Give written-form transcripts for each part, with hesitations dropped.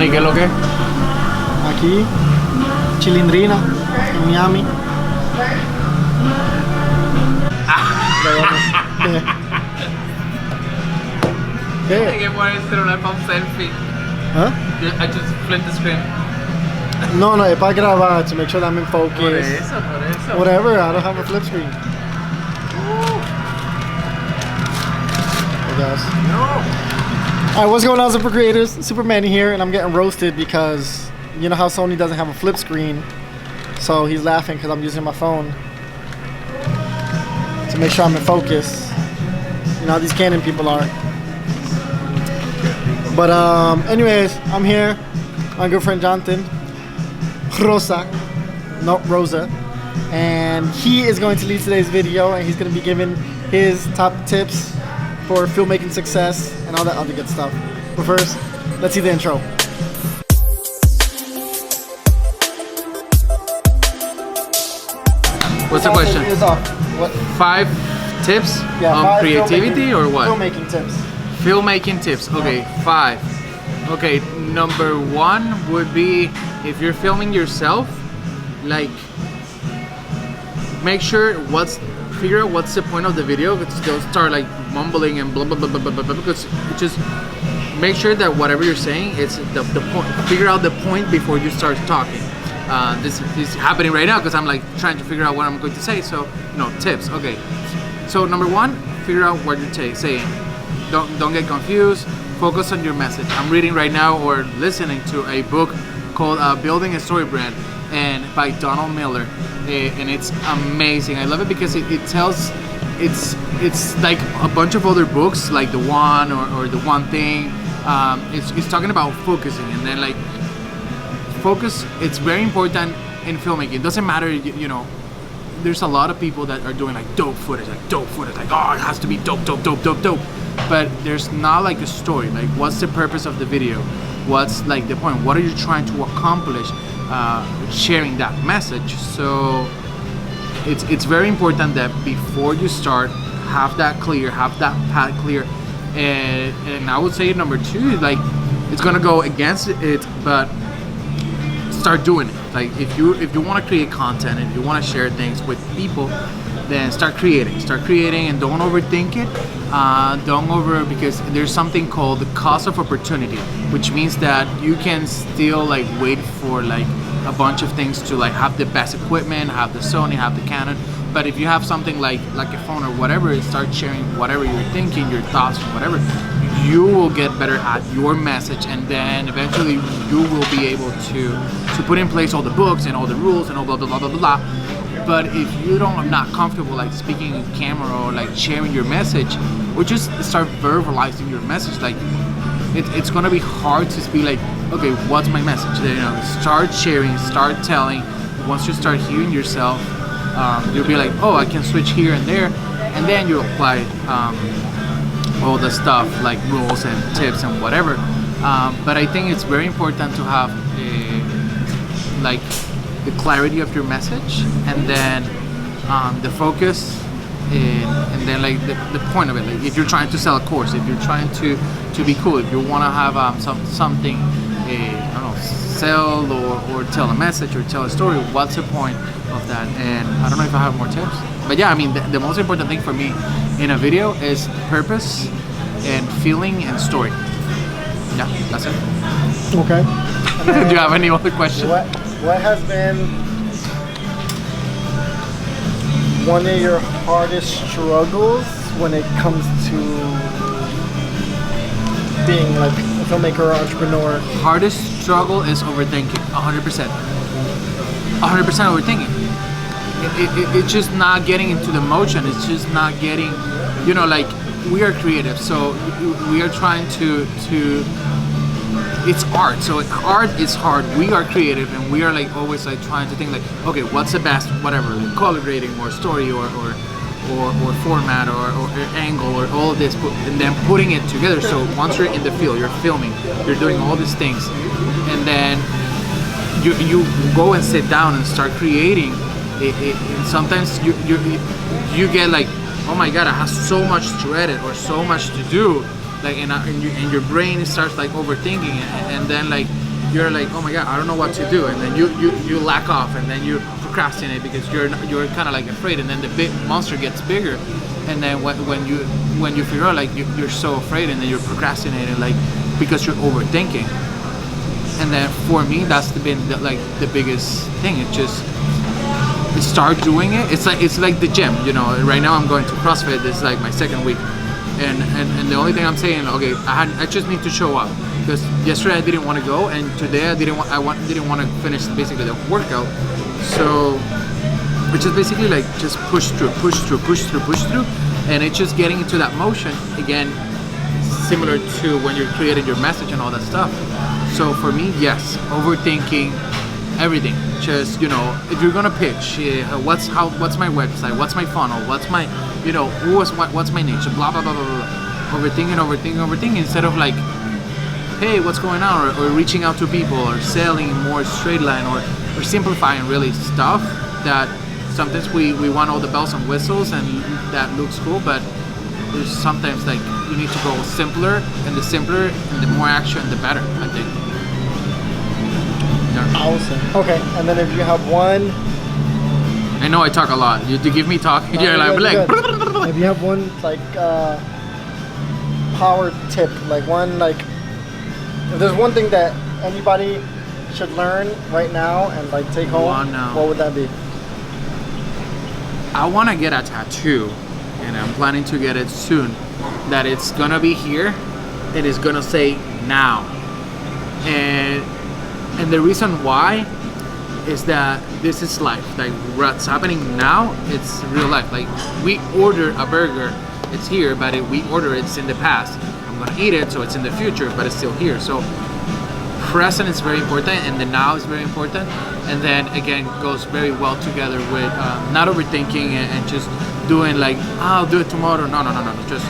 Manny, ¿qué es lo que? Aquí, Chilindrina, en Miami. ¿Qué? Hay que poner el celular para un selfie. ¿Ah? I just flipped the screen. No, es para grabar, to make sure that I'm in focus. Por eso. Whatever, I don't have a flip screen. I guess. No. Alright, what's going on, Super Creators? Super Manny here, and I'm getting roasted because you know how Sony doesn't have a flip screen. So he's laughing because I'm using my phone to make sure I'm in focus. You know how these Canon people are. But anyways, I'm here. My good friend Jonathan Rosa, and he is going to lead today's video, and he's going to be giving his top tips for filmmaking success and all that other good stuff. But first, let's see the intro. What's the question? It's off. What? 5 tips on 5 creativity or what? Filmmaking tips. Filmmaking tips. Okay, 5. Okay, number 1 would be if you're filming yourself, like figure out what's the point of the video. Don't start like mumbling and blah blah blah blah blah blah, because just make sure that whatever you're saying, it's the point. Figure out the point before you start talking. This is happening right now because I'm like trying to figure out what I'm going to say. So tips. Okay, so number 1, figure out what you're saying. Don't get confused. Focus on your message. I'm reading right now or listening to a book called Building a Story Brand and by Donald Miller, and it's amazing. I love it because it tells it's like a bunch of other books like The One or The One Thing. It's talking about focusing, and then like focus. It's very important in filmmaking. It doesn't matter, there's a lot of people that are doing like dope footage, like oh, it has to be dope. But there's not like a story. Like, what's the purpose of the video? What's like the point? What are you trying to accomplish sharing that message? So it's very important that before you start, have that path clear. And I would say number 2, like, it's gonna go against it, but start doing it. Like, if you want to create content, if you want to share things with people, then start creating, and don't overthink it. Because there's something called the cost of opportunity, which means that you can still like wait for like a bunch of things to like have the best equipment, have the Sony, have the Canon. But if you have something like a phone or whatever, start sharing whatever you're thinking, your thoughts, whatever. You will get better at your message, and then eventually you will be able to put in place all the books and all the rules and all blah blah blah blah blah. But if are not comfortable like speaking in camera or like sharing your message, or just start verbalizing your message, like it's gonna be hard to be like, okay, what's my message? Start sharing, start telling. Once you start hearing yourself, you'll be like, oh, I can switch here and there, and then you apply all the stuff like rules and tips and whatever. But I think it's very important to have the clarity of your message, and then the focus, and then like the point of it. Like, if you're trying to sell a course, if you're trying to be cool, if you want to have something, I don't know, sell or tell a message or tell a story, what's the point of that? And I don't know if I have more tips, but yeah, I mean the most important thing for me in a video is purpose and feeling and story. Yeah, that's it. Okay. Do you have any other questions? What has been one of your hardest struggles when it comes to being like a filmmaker or entrepreneur? Hardest struggle is overthinking. 100%. 100% overthinking. It's just not getting into the motion. It's just not getting, like, we are creative, so we are trying to it's art, so art is hard. We are creative, and we are like always like trying to think like, okay, what's the best whatever, like color grading or story or format or angle or all of this, and then putting it together. So once you're in the field, you're filming, you're doing all these things, and then you go and sit down and start creating it. And sometimes you get like, oh my god, I have so much to edit or so much to do, like, and your brain starts like overthinking it, and then like you're like, oh my god, I don't know what to do, and then you lack off, and then you procrastinate because you're kind of like afraid, and then the big monster gets bigger, and then when you figure out like you're so afraid, and then you're procrastinating like because you're overthinking. And then for me, that's been the biggest thing. It's just start doing it. It's like the gym, you know. Right now I'm going to CrossFit. This is like my second week, and the only thing I'm saying, okay, I just need to show up, because yesterday I didn't want to go, and today I didn't want to finish basically the workout. So it's just basically like just push through, and it's just getting into that motion again, similar to when you're creating your message and all that stuff. So for me, yes, overthinking everything. Just, you know, if you're gonna pitch, what's my website, what's my funnel, what's my, you know, what's my niche, blah blah blah blah blah. Overthinking instead of like, hey, what's going on, or reaching out to people, or selling more straight line, or simplifying really stuff that sometimes we want all the bells and whistles, and that looks cool, but there's sometimes like you need to go simpler, and the simpler and the more action, the better, I think. Yeah. Awesome. Okay, and then if you have one, I know I talk a lot. You give me talk. no, You're like if you have one like power tip, like one, like if there's one thing that anybody should learn right now and like take home, what would that be? I want to get a tattoo, and I'm planning to get it soon. That it's gonna be here, and it's gonna say now. And the reason why is that this is life. Like what's happening now, it's real life. Like we order a burger, it's here, but we order it's in the past. I'm gonna eat it, so it's in the future, but it's still here. So present is very important, and the now is very important. And then again, goes very well together with not overthinking and just doing like, I'll do it tomorrow. No. Just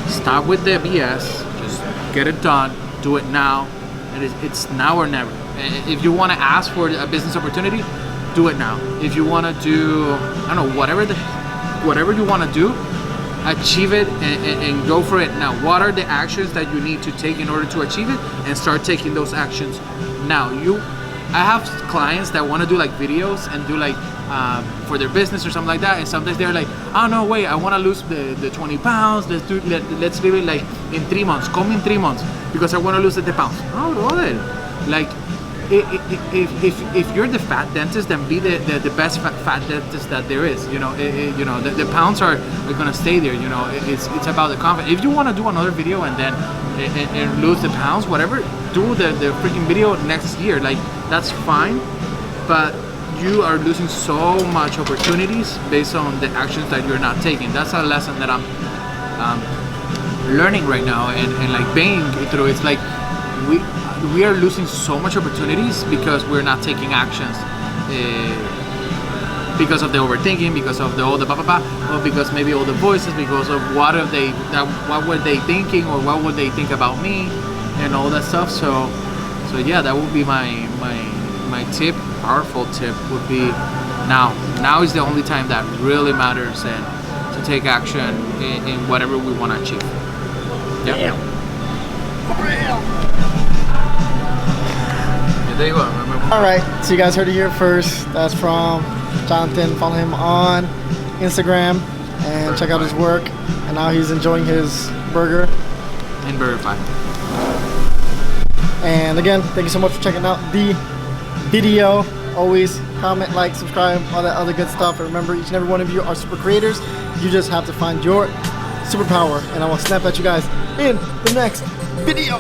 stop with the BS. Just get it done. Do it now. And it's now or never. If you want to ask for a business opportunity, do it now. If you want to do, I don't know, whatever you want to do, achieve it and go for it now. What are the actions that you need to take in order to achieve it, and start taking those actions now. I have clients that want to do like videos and do like for their business or something like that, and sometimes they're like, oh no, wait, I want to lose the 20 pounds. Let's do it like in 3 months. Come in 3 months because I want to lose the pounds. Oh, brother, like if you're the fat dentist, then be the best fat dentist that there is. You know, you know the pounds are gonna stay there. You know, it's about the confidence. If you want to do another video and then and lose the pounds, whatever, do the freaking video next year. Like that's fine, but you are losing so much opportunities based on the actions that you're not taking. That's a lesson that I'm learning right now, and like being through. It's like we are losing so much opportunities because we're not taking actions, because of the overthinking, because of all the blah blah blah, or because maybe all the voices, because of what were they thinking, or what would they think about me, and all that stuff. So yeah, that would be my tip. Powerful tip would be now. Now is the only time that really matters, and to take action in whatever we want to achieve. Yeah. There you go. All right, so you guys heard it here first. That's from Jonathan. Follow him on Instagram and check out his work. And now he's enjoying his burger. In BurgerFi. And again, thank you so much for checking out the video. Always comment, like, subscribe, all that other good stuff. And remember, each and every one of you are super creators. You just have to find your superpower. And I will snap at you guys in the next video.